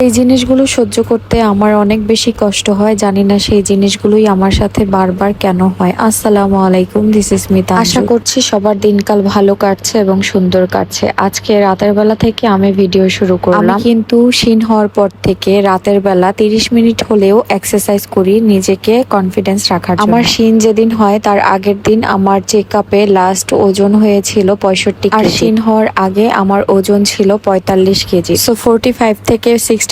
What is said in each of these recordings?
এই জিনিসগুলো সহ্য করতে আমার অনেক বেশি কষ্ট হয়, জানি না সেই জিনিসগুলোই আমার সাথে বারবার কেন হয়। আসসালামু আলাইকুম, দিস ইজ মিতা। আশা করছি সবার দিনকাল ভালো কাটছে এবং সুন্দর কাটছে। আজকে রাতের বেলা থেকে আমি ভিডিও শুরু করলাম। আমি কিন্তু শিন হওয়ার পর থেকে রাতের বেলা 30 মিনিট হলেও এক্সারসাইজ করি নিজেকে কনফিডেন্স রাখার জন্য। আমার শিন যেদিন হয় তার আগের দিন আমার চেক আপে লাস্ট ওজন হয়েছিল 65 কেজি। আর শিন হওয়ার আগে আমার ওজন ছিল 45 কেজি। সো 45 থেকে 65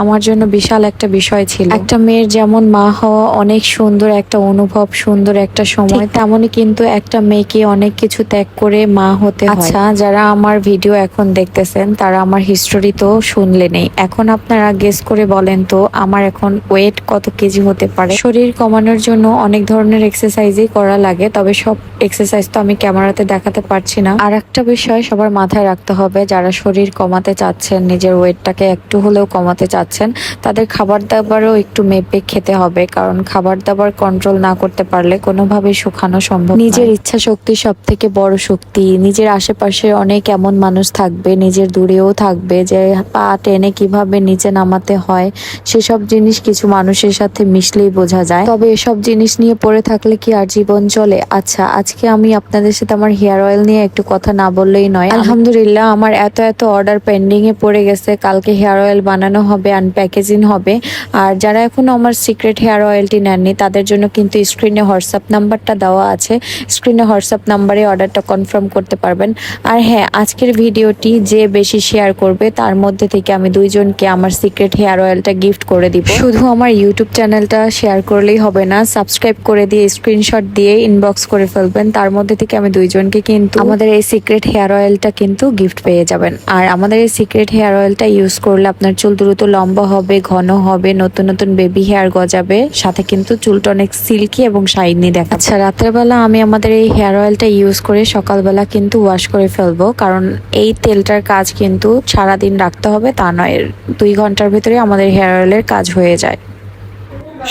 আমার জন্য বিশাল একটা বিষয় ছিল। একটা মেয়ের যেমন মা হওয়া অনেক সুন্দর একটা অনুভব, সুন্দর একটা সময়, তেমনই কিন্তু একটা মেয়েকে অনেক কিছু ত্যাগ করে মা হতে হয়। আচ্ছা, যারা আমার ভিডিও এখন দেখতেছেন তারা আমার হিস্টোরি তো শুনলে নেই, এখন আপনারা গেস করে বলেন তো আমার এখন ওয়েট কত কেজি হতে পারে। শরীর কমানোর জন্য অনেক ধরনের এক্সারসাইজই করা লাগে, তবে সব এক্সারসাইজ তো আমি ক্যামেরাতে দেখাতে পারছি না। আর একটা বিষয় সবার মাথায় রাখতে হবে, যারা শরীর কমাতে চাচ্ছেন, নিজের ওয়েটটাকে একটু হলেও কমাতে চাচ্ছেন, তাদের খাবার দাবারও একটু মেপে খেতে হবে, কারণ খাবার দাবার কন্ট্রোল না করতে পারলে কোনোভাবেই শুকানো সম্ভব। নিজের ইচ্ছা শক্তি সব থেকে বড় শক্তি। নিজের আশেপাশে অনেক এমন মানুষ থাকবে, নিজের দূরেও থাকবে, যে পা টেনে কিভাবে নিচে নামাতে হয় সেসব জিনিস কিছু মানুষের সাথে মিশলেই বোঝা যায়। তবে এসব জিনিস নিয়ে পড়ে থাকলে কি আর জীবন চলে? আচ্ছা, আজকে আমি আপনাদের সাথে আমার হেয়ার অয়েল নিয়ে একটু কথা না বললেই নয়। আলহামদুলিল্লাহ, আমার এত অর্ডার পেন্ডিং এ পড়ে গেছে। কালকে হেয়ার অয়েল বানানো হবে, আনপ্যাকেজিং হবে। আর যারা এখনো আমার সিক্রেট হেয়ার অয়েলটি নেননি তাদের জন্য কিন্তু স্ক্রিনে হোয়াটসঅ্যাপ নাম্বারটা দেওয়া আছে, স্ক্রিনে হোয়াটসঅ্যাপ নাম্বারে অর্ডারটা কনফার্ম করতে পারবেন। আর হ্যাঁ, আজকের ভিডিওটি যে বেশি শেয়ার করবে তার মধ্যে থেকে আমি দুইজনকে আমার সিক্রেট হেয়ার অয়েলটা গিফট করে দিব। শুধু আমার ইউটিউব চ্যানেলটা শেয়ার করলেই হবে না, সাবস্ক্রাইব করে দিয়ে স্ক্রিনশট দিয়ে ইনবক্স করে ফেলবেন। তার মধ্যে থেকে আমি দুইজনকে কিন্তু আমাদের এই সিক্রেট হেয়ার অয়েলটা কিন্তু গিফট পেয়ে যাবেন। আর আমাদের এই সিক্রেট হেয়ার অয়েলটা ইউজ করলে আপনার চুল দ্রুত লম্বা হবে, ঘন হবে, নতুন নতুন বেবি হেয়ার গজাবে, সাথে কিন্তু চুলটা অনেক সিল্কি এবং শাইনি দেখাচ্ছে। আচ্ছা, রাতের বেলা আমি আমাদের এই হেয়ার অয়েলটা ইউজ করে সকালবেলা কিন্তু ওয়াশ করে ফেলবো, কারণ এই তেলটার কাজ কিন্তু সারাদিন রাখতে হবে তা নয়, 2 ঘন্টার ভিতরে আমাদের হেয়ার অয়েলের কাজ হয়ে যায়।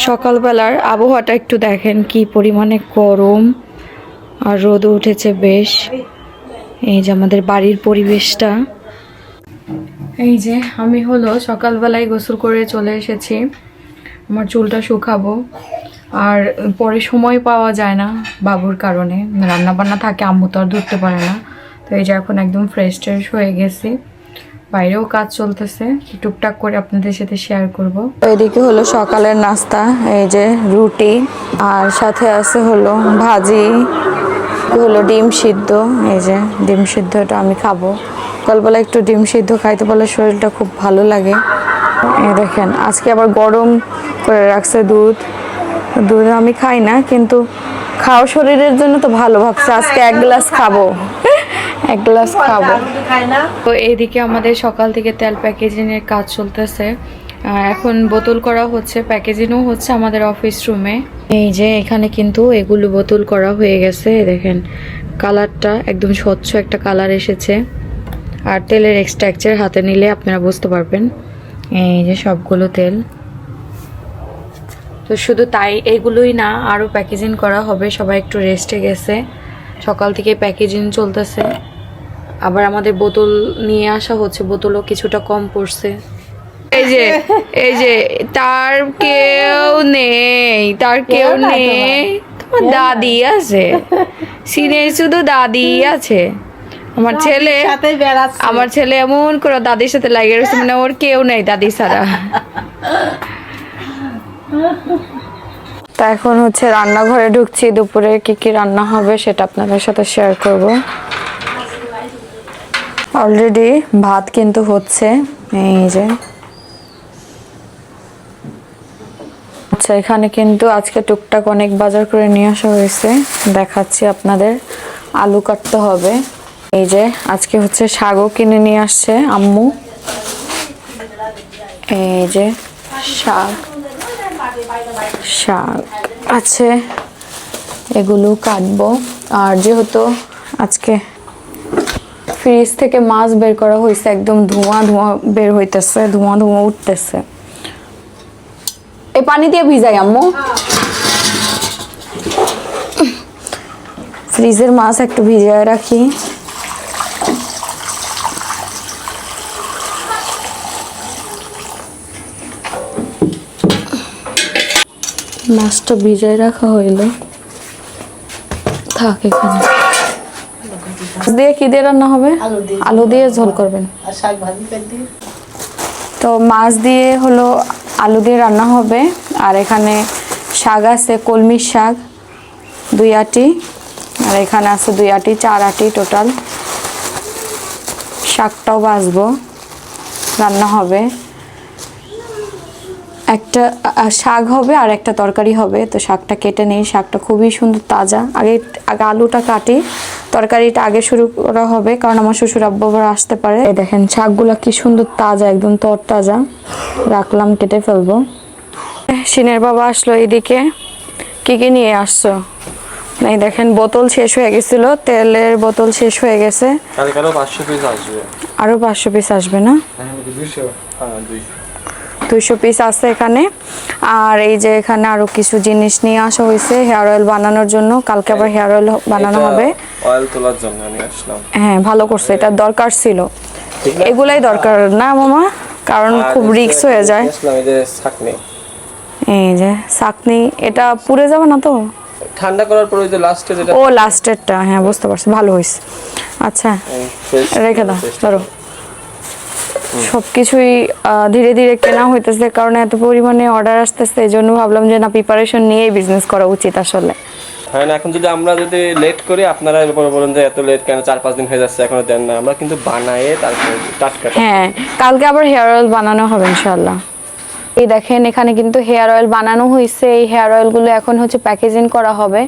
সকালবেলার আবহাওয়াটা একটু দেখেন, কি পরিমাণে গরম আর রোদ উঠেছে বেশ। এই যে আমাদের বাড়ির পরিবেশটা। এই যে আমি হলো সকালবেলায় গোসল করে চলে এসেছি, আমার চুলটা শুকাবো। আর পরে সময় পাওয়া যায় না বাবুর কারণে, রান্না বান্না থাকে, আম্মু তো আর ধরতে পারে না। তো এই যে এখন একদম ফ্রেশ ট্রেশ হয়ে গেছি, বাইরেও কাজ চলতেছে, টুকটাক করে আপনাদের সাথে শেয়ার করব। এদিকে হলো সকালের নাস্তা, এই যে রুটি, আর সাথে আছে হলো ভাজি, হলো ডিম সিদ্ধ। এই যে ডিম সিদ্ধটা আমি খাবো, সকালবেলা একটু ডিম সিদ্ধ খাইতে পারলে শরীরটা খুব ভালো লাগে। এই দেখেন আজকে আবার গরম করে রাখছে দুধ আমি খাই না, কিন্তু খাও শরীরের জন্য তো ভালো, ভাবছে আজকে 1 গ্লাস খাবো, 1 গ্লাস খাবো। তো এইদিকে আমাদের সকাল থেকে তেল প্যাকেজিং এর কাজ চলতেছে, এখন বোতল করা হচ্ছে, প্যাকেজিংও হচ্ছে আমাদের অফিস রুমে। এই যে এখানে কিন্তু এগুলো বোতল করা হয়ে গেছে, দেখেন কালারটা একদম স্বচ্ছ একটা কালার এসেছে। আর তেলের এক্সট্রাকচার হাতে নিলে আপনারা বুঝতে পারবেন। এই যে সবগুলো তেল, তো শুধু তাই এগুলোই না, আরও প্যাকেজিং করা হবে। সবাই একটু রেস্টে গেছে, সকাল থেকে প্যাকেজিং চলতেছে। আবার আমাদের বোতল নিয়ে আসা হচ্ছে, বোতলও কিছুটা কম পড়ছে। এই যে তার কেউ নেই, তোমার দাদি আছে, সিনে শুধু দাদি আছে। আমার ছেলে এমন করে দাদির সাথে লাগে রয়েছে, মানে ওর কেউ নেই দাদি ছাড়া। তা এখন হচ্ছে রান্নাঘরে ঢুকছি, দুপুরে কি কি রান্না হবে সেটা আপনাদের সাথে শেয়ার করব। অলরেডি ভাত কিন্তু হচ্ছে, এই যে। আচ্ছা, এখানে কিন্তু আজকে টুকটাক অনেক বাজার করে নিয়ে আসা হয়েছে, দেখাচ্ছি আপনাদের। আলু কাটতে হবে, এই যে আজকে হচ্ছে শাকও কিনে নিয়ে আসছে আম্মু। এই যে শাক আছে, এগুলো কাটবো। আর যেহেতু আজকে ফ্রিজ থেকে মাছ বের করা হয়েছে, একদম ধোঁয়া বের হইতেছে, ধোঁয়া উঠতেছে। এই পানি দিয়ে ভিজাই আম্মু, ফ্রিজের মাছ একটু ভিজিয়ে রাখি। মাছটা ভিজায় রাখা হইলো, থাক এখানে। দিয়ে কি দিয়ে রান্না হবে? আলু দিয়ে ঝোল করবেন। তো মাছ দিয়ে হলো আলু দিয়ে রান্না হবে। আর এখানে শাক আছে, কলমির শাক 2 আটি, আর এখানে আছে 2 আটি, 4 আটি টোটাল। শাকটাও ভাজবো, রান্না হবে। একটা শাক হবে আর একটা তরকারি হবে। তো শাকটা কেটে নিই, শাকটা খুবই সুন্দর তাজা। আগে আলুটা কাটি, তরকারিটা আগে শুরু করা হবে, কারণ আমার শ্বশুর আব্বু আবার আসতে পারে। এই দেখেন শাকগুলো কি সুন্দর তাজা, একদম তরতাজা। রাখলাম, কেটে ফেলবো। সিনের বাবা আসলো এদিকে। কি কি নিয়ে আসছো? এই দেখেন বোতল শেষ হয়ে গেছিল, তেলের বোতল শেষ হয়ে গেছে। আরো 500 পিস আসবে। আরো 500 পিস আসবে না? 200 পিস আছে এখানে। আর এই যে এখানে আরো কিছু জিনিস নিয়ে আসা হয়েছে হেয়ার অয়েল বানানোর জন্য। কালকে আবার হেয়ার অয়েল বানানো হবে। অয়েল তোলার জন্য নিয়ে আসলাম। হ্যাঁ, ভালো করছে, এটা দরকার ছিল। এগুলাই দরকার না মামা, কারণ খুব রিস্ক হয়ে যায়। এই যে ছাকনি, এটা পুড়ে যাবে না তো? ঠান্ডা করার পর ওই যে লাস্টে যেটা, ও লাস্টেরটা, হ্যাঁ বুঝতে পারছি, ভালো হয়েছে। আচ্ছা রেখে দাও, ধরো। সবকিছুই ধীরে ধীরে কেনা হইতেছে, কারণ এত পরিমাণে অর্ডার আসতেছে। এই জন্য ভাবলাম যে না, প্রিপারেশন নিয়েই বিজনেস করা উচিত আসলে। হ্যাঁ না, এখন যদি আমরা লেট করি, আপনারা এরপরে বলেন যে এত লেট কেন, 4-5 দিন হয়ে যাচ্ছে এখনো দেন না। আমরা কিন্তু বানায়ে তারপরে টাটকা। হ্যাঁ, কালকে আবার হেয়ার অয়েল বানানো হবে ইনশাআল্লাহ। এই দেখেন এখানে কিন্তু হেয়ার অয়েল বানানো হয়েছে। এই হেয়ার অয়েলগুলো এখন হচ্ছে প্যাকেজিং করা হবে।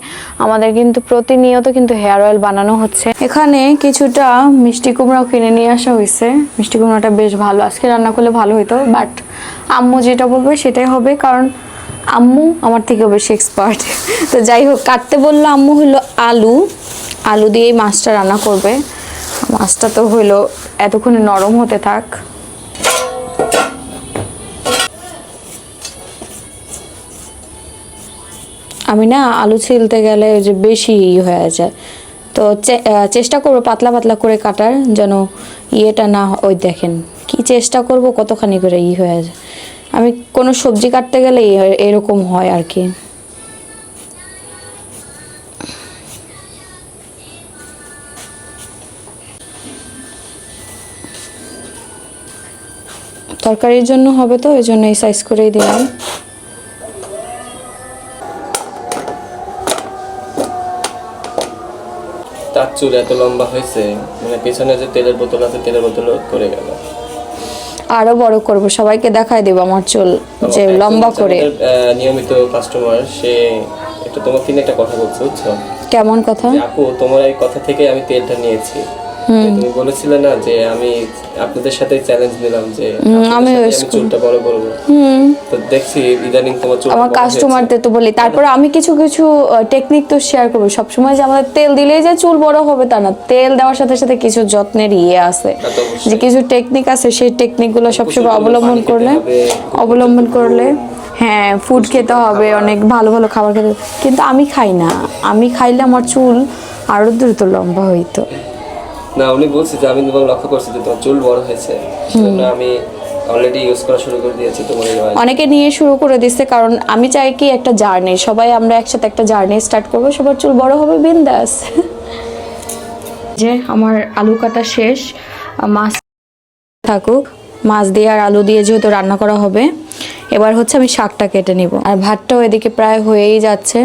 আমাদের কিন্তু প্রতিনিয়ত কিন্তু হেয়ার অয়েল বানানো হচ্ছে। এখানে কিছুটা মিষ্টি কুমড়াও কিনে নিয়ে আসা হয়েছে। মিষ্টি কুমড়াটা বেশ ভালো, আজকে রান্না করলে ভালো হতো, বাট আম্মু যেটা বলবে সেটাই হবে, কারণ আম্মু আমার থেকেও বেশি এক্সপার্ট। তো যাই হোক, কাটতে বললো আম্মু হলো আলু দিয়েই মাছটা রান্না করবে। মাছটা তো হইলো এতক্ষণে নরম হতে থাক। আমি না আলু ছিলতে গেলে ওই যে বেশি হয়ে যায়, তো চেষ্টা করবো পাতলা পাতলা করে কাটার, যেন ইয়েটা না। ওই দেখেন কি চেষ্টা করব, কতখানি করে হয়ে যায়। আমি কোনো সবজি কাটতে গেলে এরকম হয় আর কি। তরকারির জন্য হবে তো, এই জন্য এই সাইজ করেই দিলাম। তার চুল এত লম্বা হয়েছে, মানে পেছনে যে তেলের বোতল আছে, তেলের বোতল করে গেল। আরো বড় করব, সবাইকে দেখাই দেব আমার চুল যে লম্বা করে। নিয়মিত কাস্টমার, সে একটু তোমাকে নিয়ে একটা কথা বলছে, বুঝছো? কেমন কথা? আপু, তোমার এই কথা থেকে আমি তেলটা নিয়েছি। তুমি বলেছিলে না যে আমি আপনাদের সাথে চ্যালেঞ্জ নিলাম যে আমি চুলটা বড় করব। তো দেখছি ইদানিং তোমার চুল, আমার কাস্টমারদের তো বলি। তারপর আমি কিছু কিছু টেকনিক তো শেয়ার করব। সবসময় যে আমাদের তেল দিলেই যে চুল বড় হবে তা না, তেল দেওয়ার সাথে সাথে কিছু যত্নের আছে, যে কিছু টেকনিক আছে। সেই টেকনিকগুলো সবসময় অবলম্বন করলে হ্যাঁ, ফুড খেতে হবে, অনেক ভালো ভালো খাবার খেতে। কিন্তু আমি খাই না, আমি খাইলে আমার চুল আরো দ্রুত লম্বা হইতো না। উনি বলছে যে আমি তোমাকে লক্ষ্য করছি যে তোমার চুল বড় হয়েছে, সেজন্য আমি অলরেডি ইউজ করা শুরু করে দিয়েছি তোমার এই অয়েল। অনেকে নিয়ে শুরু করে দিচ্ছে, কারণ আমি চাই কি একটা জার্নি, সবাই আমরা একসাথে একটা জার্নি স্টার্ট করবো, সবার চুল বড় হবে, বিন্দাস। যে আমার আলু কাটা শেষ, মাছ থাকুক। মাছ দিয়ে আর আলু দিয়ে যেহেতু রান্না করা হবে, এবার হচ্ছে আমি শাকটা কেটে নিব। আর ভাতটাও এদিকে প্রায় হয়েই যাচ্ছে,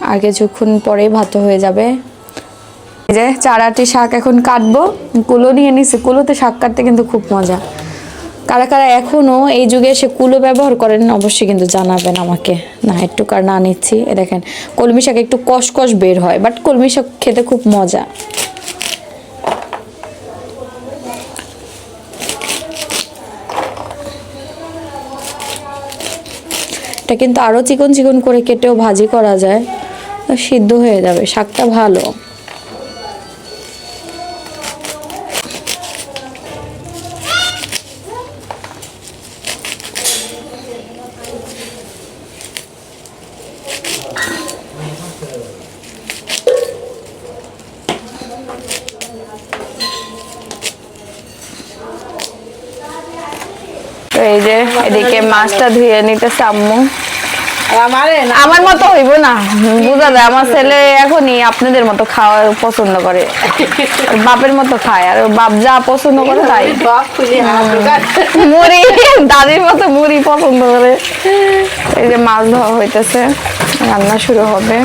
আর কিছুক্ষণ পরেই ভাতটা হয়ে যাবে। যে 4 আটি শাক এখন কাটবো, কুলো নিয়ে নিছি। কুলোতে শাক কাটতে কিন্তু খুব মজা। কারা কারা এখনো এই যুগে এসে কুলো ব্যবহার করেন অবশ্যই কিন্তু জানাবেন আমাকে। না একটু কার না নিচ্ছি। এ দেখেন কলমি শাক একটু কসকস বের হয়, বাট কলমি শাক খেতে খুব মজা। এটা কিন্তু আরো চিকন চিকন করে কেটেও ভাজি করা যায়, সিদ্ধ হয়ে যাবে। শাকটা ভালো। এই যে এদিকে মাছটা ধুয়ে নিতেছে আম্মু। আমার মতো হইব না, বুঝা যায় আমার ছেলে এখনই আপনাদের মতো খাওয়া পছন্দ করে, ওর বাপের মতো খায়, আর ওর বাপ যা পছন্দ করে তাই। মুড়ি, দাদির মতো মুড়ি পছন্দ করে। এই যে মাছ ধোয়া হইতেছে, রান্না শুরু হবে।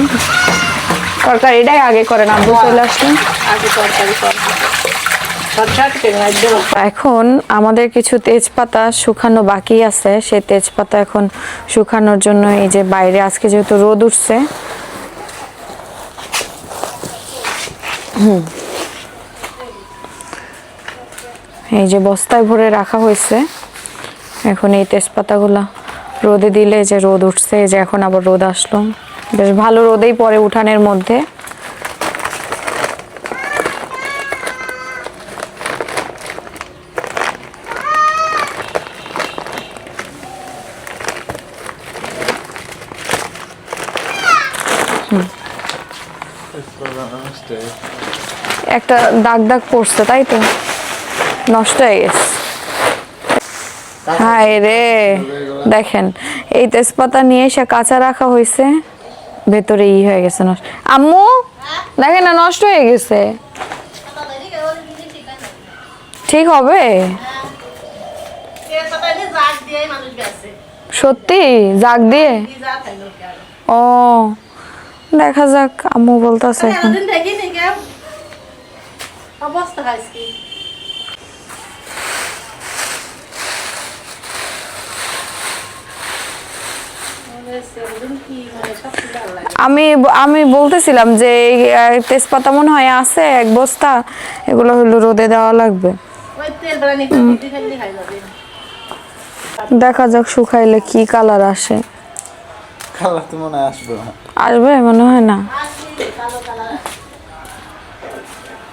তরকারিটাই আগে করেন, আব্বু চলে আসলেন। এখন আমাদের কিছু তেজপাতা শুকানো বাকি আছে, সেই তেজপাতা এখন শুকানোর জন্য এই যে বাইরে আজকে যেহেতু রোদ উঠছে, এই যে বস্তায় ভরে রাখা হয়েছে। এখন এই তেজপাতাগুলা রোদে দিলে যে রোদ উঠছে, এই যে এখন আবার রোদ আসলো, বেশ ভালো রোদেই পড়ে উঠানের মধ্যে। একটা দাগ দাগ পড়ছে, তাই তো নষ্ট হয়ে গেছে। হায় রে, দেখেন এই তেজপাতা নিয়ে এসে কাঁচা রাখা হয়েছে, ভেতরে হয়ে গেছে নষ্ট। আম্মু দেখেন না, নষ্ট হয়ে গেছে। ঠিক হবে সত্যি? জাগ দিয়ে? ও দেখা যাক, আম্মু বলতেছে এখন। আমি বলতেছিলাম যে তেজপাতা মনে হয় আছে এক বস্তা, এগুলো হলো রোদে দেওয়া লাগবে। দেখা যাক শুকাইলে কি কালার আসে। কালার তো মনে হয় আসবে না। আসবে মনে হয় না।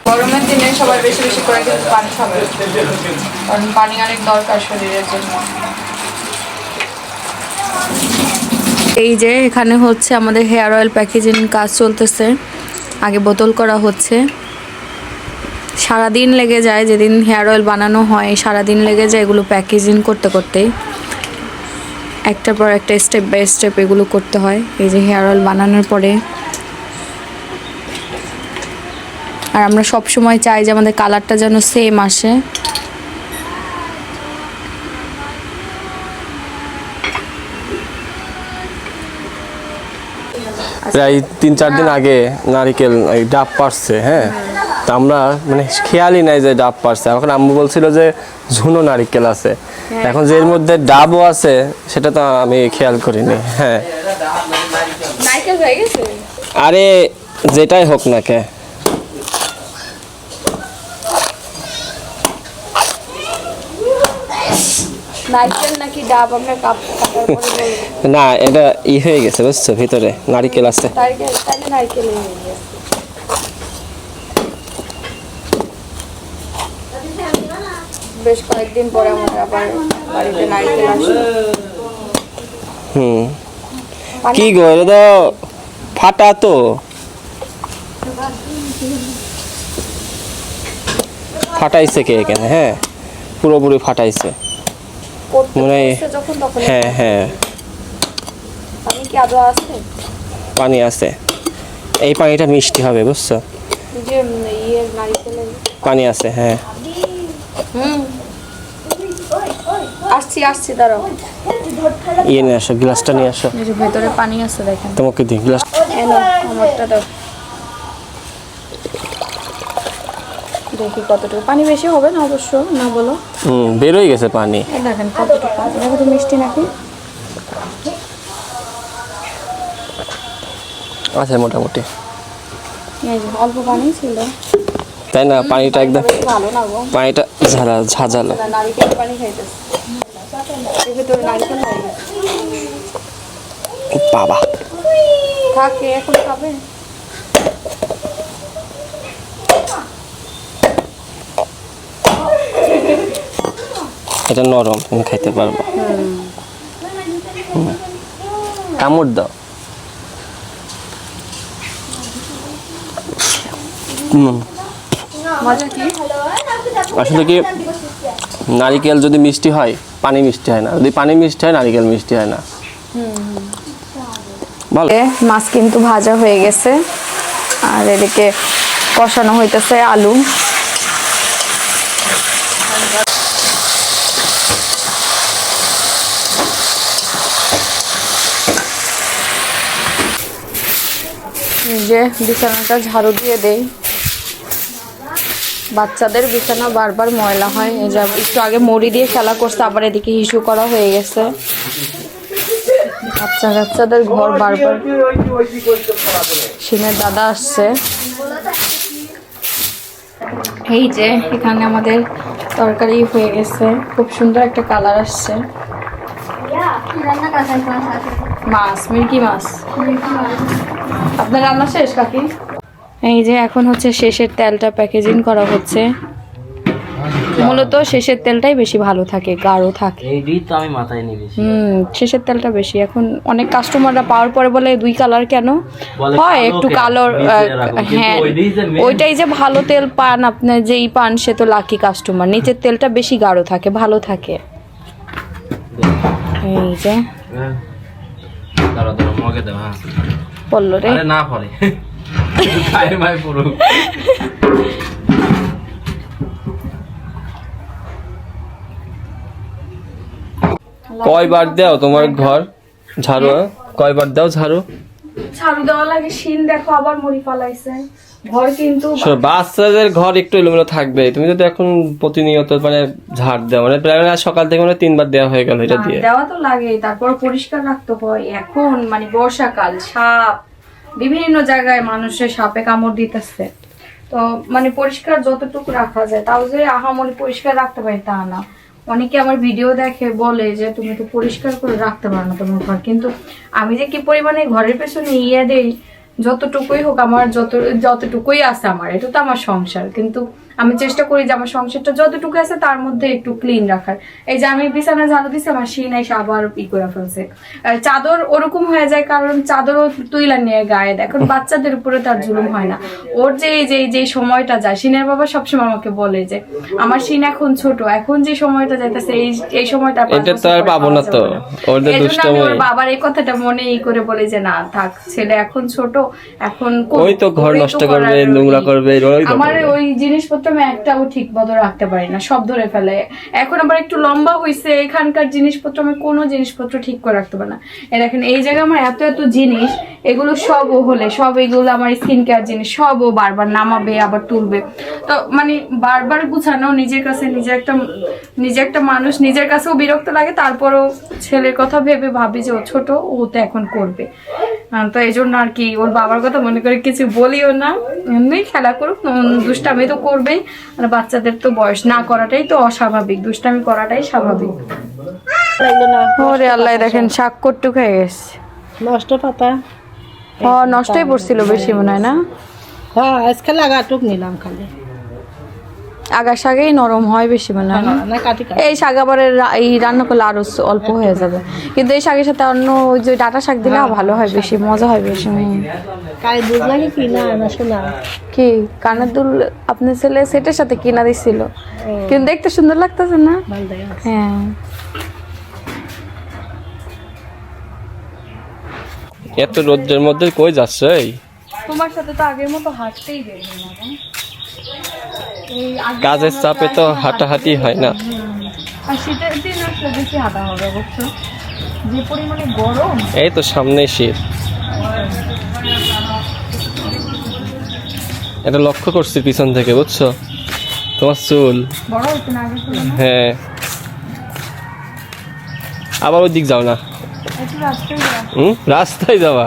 গরমের দিনে সবাই বেশি বেশি করে কিন্তু পানি খাবে, কারণ পানি অনেক দরকার শরীরের জন্য। এই যে এখানে হচ্ছে আমাদের হেয়ার অয়েল প্যাকেজিং কাজ চলতেছে, আগে বোতল করা হচ্ছে। সারাদিন লেগে যায়, যেদিন হেয়ার অয়েল বানানো হয় সারাদিন লেগে যায় এগুলো প্যাকেজিং করতে করতেই। একটার পর একটা স্টেপ বাই স্টেপ এগুলো করতে হয়। এই যে হেয়ার অয়েল বানানোর পরে, আর আমরা সব সময় চাই যে আমাদের কালারটা যেন সেম আসে। প্রায় 3-4 দিন আগে নারিকেল ডাব পারছে, হ্যাঁ, তা আমরা মানে খেয়ালই নাই যে ডাব পারছে। এখন আম্মু বলছিল যে ঝুনো নারিকেল আছে, এখন যে এর মধ্যে ডাবও আছে সেটা তো আমি খেয়াল করিনি। হ্যাঁ, নারকেল হয়ে গেছে। আরে যেটাই হোক না কে, নারকেল নাকি ডাব আমরা কাটার পরে বলবো। না এটা হয়ে গেছে বুঝছো, ভিতরে নারিকেল আছে। নারকেল তাহলে নারকেল হয়ে গেছে। বেশ কয়েকদিন পরে আমাদের আবার বাড়িতে নারকেল আসবে। কি গো, এটা তো ফাটা তো, ফাটাইছে কে এখানে? হ্যাঁ পুরোপুরি ফাটাইছে মনে হয়। যখন তখন হ্যাঁ হ্যাঁ, পানি কি আদৌ আছে? পানি আছে, এই পানিটা মিষ্টি হবে বুঝছো। যে নারকেলের পানি আছে, হ্যাঁ। আসছি দাঁড়াও। নিয়ে আসো, গ্লাসটা নিয়ে আসো। এই যে ভেতরে পানি আছে দেখেন। তোমাকে দিই গ্লাস। এনো আমারটা দাও। দেখি কতটুকু পানি, বেশি হবে না অবশ্য, না বলো। বেরোই গেছে পানি। দেখেন কতটুকু, দেখো তো মিষ্টি নাকি আছে মোটামুটি। এই যে অল্প পানি ছিল, তাই না? পানিটা একদম ভালো না গো, পানিটা ঝাঁঝালো। নারকেল পানি খাইতেছে, এর ভিতরে নারকেল হয়ে গেছে। বাবা থাকে এখন খাবে। এটা নরম, তুমি খাইতে পারবো। কামড় দাও। মজা কি? আসলে কি, নারিকেল যদি মিষ্টি হয় পানি মিষ্টি হয় না, যদি পানি মিষ্টি হয় নারিকেল মিষ্টি হয় না। ভালো। মাছ কিন্তু ভাজা হয়ে গেছে আর এদিকে কষানো হইতেছে আলু। যে বিছানাটা ঝাড়ু দিয়ে দেই, বাচ্চাদের বিছানা বারবার ময়লা হয়। এই যে একটু আগে মুড়ি দিয়ে খেলা করছে, আবার এদিকে হিসু করা হয়ে গেছে। বাচ্চাদের ঘর বারবার। সিনের দাদা আসছে। এই যে এখানে আমাদের তরকারি হয়ে গেছে, খুব সুন্দর একটা কালার আসছে। মাছ, মিল্কি মাছ। আপনার রান্না শেষ কাকি? এই যে এখন হচ্ছে শেষের তেলটা প্যাকেজিং করা হচ্ছে। মূলত শেষের তেলটাই বেশি ভালো থাকে, গাঢ় থাকে। এইটাই তো আমি মাথায় নিয়ে গেছি। শেষের তেলটা বেশি। এখন অনেক কাস্টমাররা পাওয়ার পরে বলে 2 কালার কেন হয়, একটু কালো। হ্যাঁ, ওইটাই যে ভালো তেল পান আপনার, যেই পান সে তো লাকি কাস্টমার। নিচের তেলটা বেশি গাঢ় থাকে, ভালো থাকে। এই যে দাঁড়া মগে দাও। হ্যাঁ পড়লো রে। আরে না পড়ে খায় মাই পুরো। কয়বার দাও তোমার ঘর ঝাড়ু? কয়বার দাও ঝাড়ু? ঝাড়ু দেওয়া লাগে, শিন দেখো আবার মুড়ি ফালাইছে। ঘর কিন্তু বাচ্চাদের ঘর একটু এলোমেলো থাকবে। তুমি যদি এখন প্রতিনিয়ত মানে ঝাড় দাও, মানে প্রায় সকাল থেকে মানে 3 বার দেওয়া হয়ে গেল এটা দিয়ে। দেওয়া তো লাগে, তারপর পরিষ্কার রাখতে হয়। এখন মানে বর্ষাকাল, সাপ বিভিন্ন জায়গায় মানুষের সাপে কামড় দিতেছে, তো মানে পরিষ্কার যতটুকু রাখা যায়, তাও যে আহামরি পরিষ্কার রাখতে পারি তা না। অনেকে আমার ভিডিও দেখে বলে যে তুমি তো পরিষ্কার করে রাখতে পারো না তোমার ঘর, কিন্তু আমি যে কি পরিমাণে ঘরের পেছনে ইয়ে দেই, যতটুকুই হোক আমার, যতটুকুই আছে আমার, এটা তো আমার সংসার, কিন্তু আমি চেষ্টা করি যে আমার সংসারটা যতটুকু আছে তার মধ্যে একটু ক্লিন রাখার। এই যে আমি বিছানা ঝাড়ু দিচ্ছি, আমার শিন এসে আবার করে ফেলছে। চাদর ওরকম হয়ে যায়, কারণ চাদরও তুইলা নিয়ে গায়ে দেয়। এখন বাচ্চাদের উপরে তার জুলুম হয় না, ওর যে সময়টা যায়। শিনের বাবা সবসময় আমাকে বলে যে আমার শিন এখন ছোট, এখন যে সময়টা যাইতেছে এই সময়টা এটা তো আর পাবো না, তো ওদের দুষ্টমি। ওর বাবার এই কথাটা মনে করে বলে যে না থাক, ছেলে এখন ছোট, এখন ওই তো ঘর নষ্ট করবে, নোংরা করবে। আমার ওই জিনিসপত্র আমি একটাও ঠিক মতো রাখতে পারি না, সব ধরে ফেলে। এখন আবার একটু লম্বা হইছে, এখানকার জিনিসপত্র আমি কোনো জিনিসপত্র ঠিক করে রাখতে পারি না। দেখেন এই জায়গায় আমার এত জিনিস, এগুলো সব হলে সব, এগুলো আমার স্কিন কেয়ার জিনিস, সব ও বারবার নামাবে আবার তুলবে। তো মানে বারবার গুছানো নিজের কাছে, নিজে একটা মানুষ, নিজের কাছেও বিরক্ত লাগে। তারপরও ছেলের কথা ভেবে ভাবি যে ও ছোট, ও তো এখন করবে। তো এই জন্য আর কি ওর বাবার কথা মনে করে কিছু বলিও না, এমনি খেলা করুক, দুষ্টামি তো করবেই। আর বাচ্চাদের তো বয়স না করাটাই তো অস্বাভাবিক, দুষ্টামি করাটাই স্বাভাবিক। ওরে আল্লাহ, দেখেন শাক কটুক হয়ে গেছে, নষ্ট পাতা। নষ্টই পড়ছিল বেশি মনে হয় না? হ্যাঁ আজকে লাগাটুক নিলাম খালি। আগা শাকেই নরম হয় বেশি মনে হয় না? না কাটি কাটি। এই শাক আবার এই রান্না করলে আরো অল্প হয়ে যাবে, কিন্তু এই শাকের সাথে অন্য ওই যে ডাটা শাক দিলে ভালো হয়, বেশি মজা হয় বেশি। কাই দুধ লাগে কি না না শোনা কি কানের দুল আপনার ছেলে সেটের সাথে কিনা দিছিল, কিন্তু দেখতে সুন্দর লাগতেছে না? ভালো লাগে। হ্যাঁ এত রোদের মধ্যে কই যাচ্ছ? তোমার সাথে তো আগের মতো হাঁটতেই বের হয় না, কাজের চাপে তো হাঁটাহাঁটি হয় না। আর শীতের দিন আসলে বেশি হাঁটা হবে অবশ্য, যে পরিমাণে গরম। এই তো সামনে শীত, এটা লক্ষ্য করছি পিছন থেকে, বুঝছো? তোমার চুল বড় হচ্ছে না আগে ছিল না? হ্যাঁ, আবার ওই দিক যাও না। একটু রাস্তায় যাওয়া। রাস্তায় যাওয়া।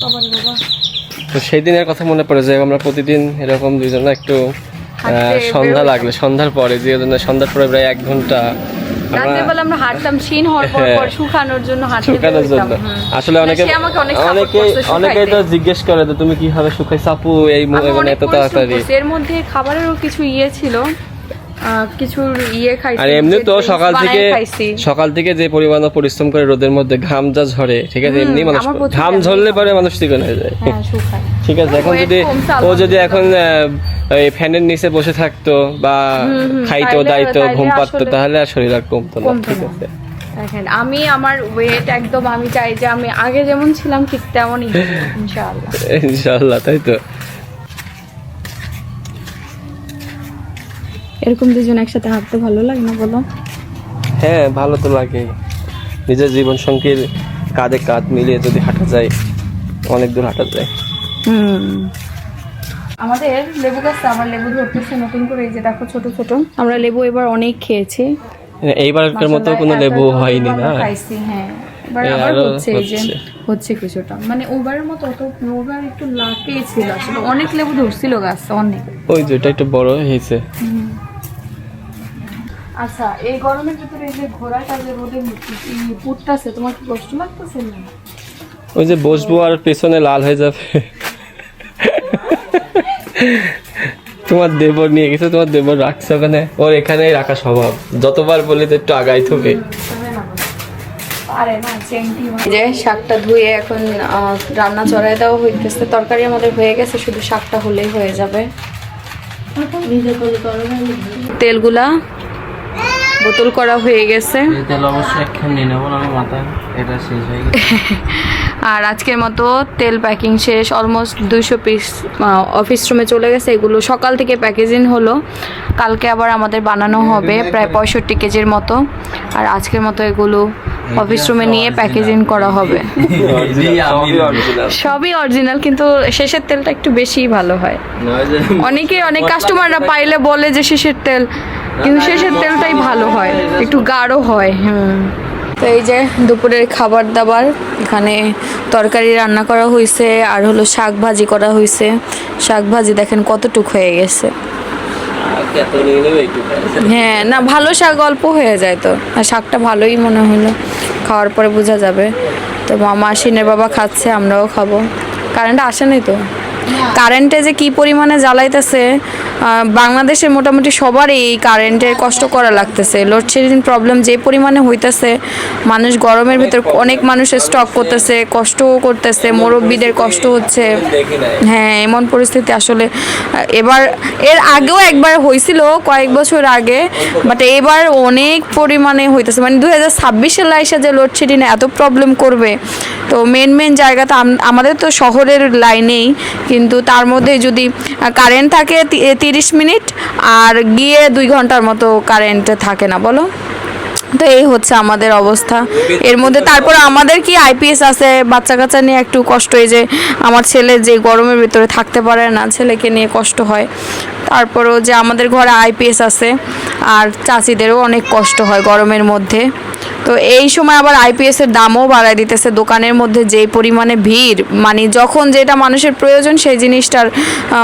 বাবারে বাবা। তো সেই দিনের কথা মনে পড়ে যে আমরা প্রতিদিন এরকম দুইজন একটু সন্ধ্যা লাগলে, সন্ধ্যার পরে যে সন্ধ্যার পরে প্রায় 1 ঘন্টা রাতের বেলা আমরা হাঁটতাম, শিন হওয়ার পর শুকানোর জন্য হাঁটতে শুকানোর জন্য। আসলে অনেকে তো জিজ্ঞেস করে যে তুমি কিভাবে শুকাইছো আপু এই মানে এত তাড়াতাড়ি। এর মধ্যে খাবারেরও কিছু ইয়ে ছিল, কিছু ইয়ে খাইছি। আর এমনি তো সকাল থেকে যে পরিমাণ পরিশ্রম করে রোদের মধ্যে ঘাম যা ঝরে, ঠিক আছে, এমনি মানুষ ঘাম ঝরলে পরে মানুষ চিকন হয়ে যায়। ঠিক আছে, এখন যদি ও যদি এখন এই ফ্যানের নিচে বসে থাকতো বা খাইতো দাইতো ঘুম পাড়তো, তাহলে আর শরীর আর কমতো না। ঠিক আছে, দেখেন আমি আমার ওয়েট একদম আমি চাই যে আমি আগে যেমন ছিলাম ঠিক তেমনই ইনশাআল্লাহ। ইনশাআল্লাহ, তাই তো। এরকম দুজন একসাথে হাঁটতে ভালো লাগে না বলো? হ্যাঁ, ভালো তো লাগে। নিজের জীবন সঙ্গীর কাঁধে কাঁধ মিলিয়ে যদি হাঁটা যায়, অনেক দূর হাঁটা যায়। আমাদের লেবু গাছটা আমার লেবু ধরতেছে নতুন করে, এই যে দেখো ছোট ছোট। আমরা লেবু এবার অনেক খেয়েছি, এইবারকার মতো কোনো লেবু হয়নি না। খাইছি, হ্যাঁ। এবার আবার হচ্ছে, এই যে হচ্ছে কিছুটা, মানে ওবারের মতো অত, ওবার একটু লাকে ছিল আসলে, অনেক লেবু ধরছিল গাছ অনেক। ওই যে এটা একটু বড় হয়েছে। আচ্ছা, এই গরমের ভিতরে এই যে ঘোড়াটা যে রোদে পুড়তাছে, তোমার কি কষ্ট লাগতেছে না? ওই যে বসবো আর পেছনে লাল হয়ে যাবে। তোমার দেবর নিয়ে গেছে, তোমার দেবর রাখছে ওখানে, ওর এখানেই রাখা স্বভাব, যতবার বলি তো একটু আগাই থবে। এই যে শাকটা ধুয়ে এখন রান্না চড়াই দেওয়া হইতেছে, তরকারি আমাদের হয়ে গেছে, শুধু শাকটা হলেই হয়ে যাবে। তেলগুলা বোতল করা হয়ে গেছে, এই তেল অবশ্যই একখান নিয়ে নেবো না মাথায়, এটা শেষ হয়ে গেছে। আর আজকের মতো তেল প্যাকিং শেষ, অলমোস্ট 200 পিস অফিস রুমে চলে গেছে। এগুলো সকাল থেকে প্যাকেজিং হলো, কালকে আবার আমাদের বানানো হবে প্রায় 65 কেজির মতো, আর আজকের মতো এগুলো অফিস রুমে নিয়ে প্যাকেজিং করা হবে। সবই অরিজিনাল, কিন্তু শেষের তেলটা একটু বেশিই ভালো হয়। অনেক কাস্টমাররা পাইলে বলে যে শেষের তেল, কিন্তু শেষের তেলটাই ভালো হয়, একটু গাঢ় হয়। তো এই যে দুপুরের খাবার দাবার, এখানে তরকারি রান্না করা হয়েছে, আর হলো শাক ভাজি করা হয়েছে। শাক ভাজি দেখেন কতটুক হয়ে গেছে। হ্যাঁ, না ভালো শাক অল্প হয়ে যায় তো, আর শাকটা ভালোই মনে হলো, খাওয়ার পরে বোঝা যাবে। তো মামা সিনের বাবা খাচ্ছে, আমরাও খাবো। কারেন্ট আসে নাই তো, কারেন্টে যে কি পরিমাণে জ্বালাইতেছে, বাংলাদেশের মোটামুটি সবারই এই কারেন্টের কষ্ট করা লাগতেছে। লোডশেডিং প্রবলেম যে পরিমাণে হইতেছে, মানুষ গরমের ভিতর অনেক মানুষের স্টক করতেছে, কষ্টও করতেছে, মুরব্বীদের কষ্ট হচ্ছে। হ্যাঁ, এমন পরিস্থিতি আসলে এবার, এর আগেও একবার হয়েছিল কয়েক বছর আগে, বাট এবার অনেক পরিমাণে হইতেছে। মানে 2026 সালে এসে যে লোডশেডিং এত প্রবলেম করবে, তো মেন জায়গাতে আমাদের তো শহরের লাইনেই, কিন্তু তার মধ্যে যদি কারেন্ট থাকে 30 মিনিট, আর গিয়ে 2 ঘন্টার মতো কারেন্ট থাকে না, বলো। তো এই হচ্ছে আমাদের অবস্থা। এর মধ্যে তারপর আমাদের কি আইপিএস আছে, বাচ্চা কাচ্চা নিয়ে একটু কষ্ট, এই যে আমার ছেলে যে গরমের ভিতরে থাকতে পারে না, ছেলেকে নিয়ে কষ্ট হয়। তারপরও যে আমাদের ঘরে আইপিএস আছে, আর চাচিদেরও অনেক কষ্ট হয় গরমের মধ্যে। তো এই সময় আবার আইপিএস এর দামও বাড়ায় দিতেছে, দোকানের মধ্যে যেই পরিমাণে ভিড়, মানে যখন যেটা মানুষের প্রয়োজন সেই জিনিসটার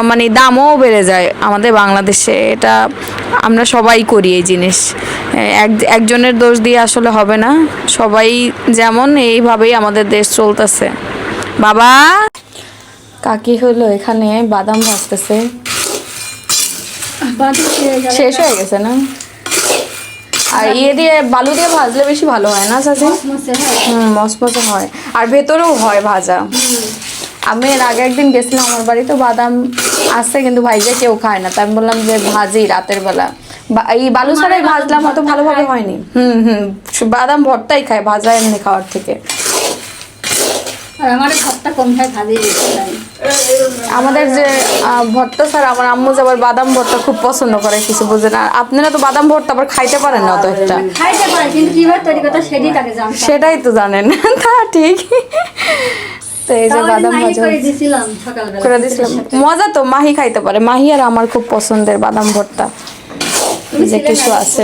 মানে দামও বেড়ে যায় আমাদের বাংলাদেশে। এটা আমরা সবাই করি এই জিনিস, একজনের দোষ দিয়ে আসলে হবে না, সবাই যেমন এইভাবেই আমাদের দেশ চলতেছে। বাবা কাকি হলো এখানে বাদাম ভাজতেছে, শেষ হয়ে গেছে না? আর দিয়ে বালু দিয়ে ভাজলে বেশি ভালো হয় না চাচি? মসমসে হয়, আর ভেতরেও হয় ভাজা। আমি এর আগে একদিন গেছিলাম আমার বাড়িতে, বাদাম আছে কিন্তু ভাইজা কেউ খায় না, তাই আমি বললাম যে ভাজি রাতের বেলা, এই বালু ছাড়াই ভাজলাম, অত ভালোভাবে হয়নি। বাদাম ভর্তাই খায়, ভাজা এমনি খাওয়ার থেকে। আমাদের যে ভর্তা স্যার, আমার আম্মু যে আবার বাদাম ভর্তা খুব পছন্দ করে, কিছু বুঝে না। আপনারা তো বাদাম ভর্তা আবার খাইতে পারেন না অত একটা, সেটাই তো জানেন। তা ঠিক। তো এই যে বাদাম ভাজা করে দিছিলাম, মজা তো। মাহি খাইতে পারে, মাহি আর আমার খুব পছন্দের বাদাম ভর্তা, যে কিছু আছে।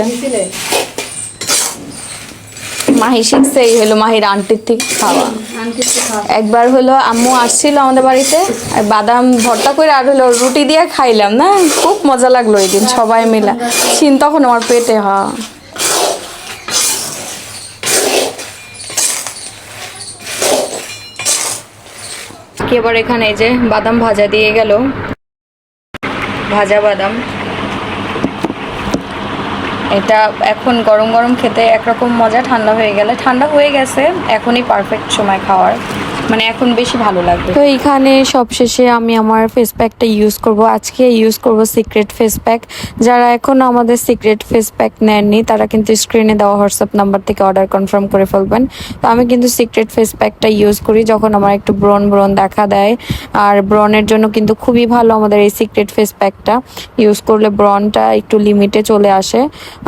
মাহি শিখছে, এই হলো মাহির আন্টির থেকে খাওয়া। একবার হলো আম্মু আসছিল আমাদের বাড়িতে, আর বাদাম ভর্তা করে আর হলো রুটি দিয়ে খাইলাম না, খুব মজা লাগলো ওই দিন সবাই মিলা। চিন তখন আমার পেটে। হ্যাঁ, এবার এখানে যে বাদাম ভাজা দিয়ে গেল, ভাজা বাদাম। এটা এখন গরম গরম খেতে একরকম মজা, ঠান্ডা হয়ে গেলে, ঠান্ডা হয়ে গেছে, এখনই পারফেক্ট সময় খাওয়ার। মানে এখন বেশি ভালো লাগবে। তো এইখানে সবশেষে আমি আমার ফেস প্যাকটা ইউজ করব। আজকে ইউজ করব সিক্রেট ফেস প্যাক। যারা এখনো আমাদের সিক্রেট ফেস প্যাক নেননি তারা কিন্তু স্ক্রিনে দেওয়া হোয়াটসঅ্যাপ নাম্বার থেকে অর্ডার কনফার্ম করে ফেলবেন। তো আমি কিন্তু সিক্রেট ফেস প্যাকটা ইউজ করি যখন আমার একটু ব্রণ দেখা দেয়, আর ব্রণের জন্য কিন্তু খুবই ভালো আমাদের এই সিক্রেট ফেস প্যাকটা ইউজ করলে ব্রণটা একটু লিমিটে চলে আসে।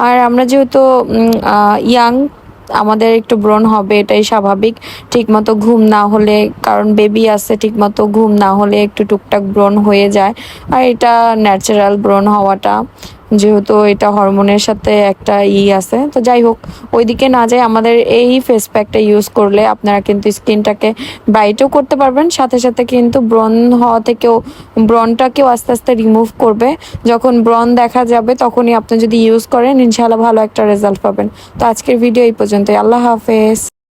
আর আমরা যেহেতু ইয়াং, আমাদের একটু ব্রণ হবে, এটাই স্বাভাবিক। ঠিকমতো ঘুম না হলে, কারণ বেবি আছে, ঠিকমতো ঘুম না হলে একটু টুকটাক ব্রণ হয়ে যায়। আর এটা ন্যাচারাল ব্রণ হওয়াটা, যেহেতু এটা হরমোনের সাথে একটা আছে। তো যাই হোক, ওইদিকে না যায়, আমাদের এই ফেস প্যাকটা ইউজ করলে আপনারা কিন্তু স্কিনটাকে ব্রাইটও করতে পারবেন, সাথে সাথে কিন্তু ব্রণ হওয়া থেকেও, ব্রণটাকেও আস্তে আস্তে রিমুভ করবে। যখন ব্রণ দেখা যাবে তখনই আপনি যদি ইউজ করেন ইনশাআল্লাহ ভালো একটা রেজাল্ট পাবেন। তো আজকের ভিডিও এই পর্যন্তই। আল্লাহ হাফেজ।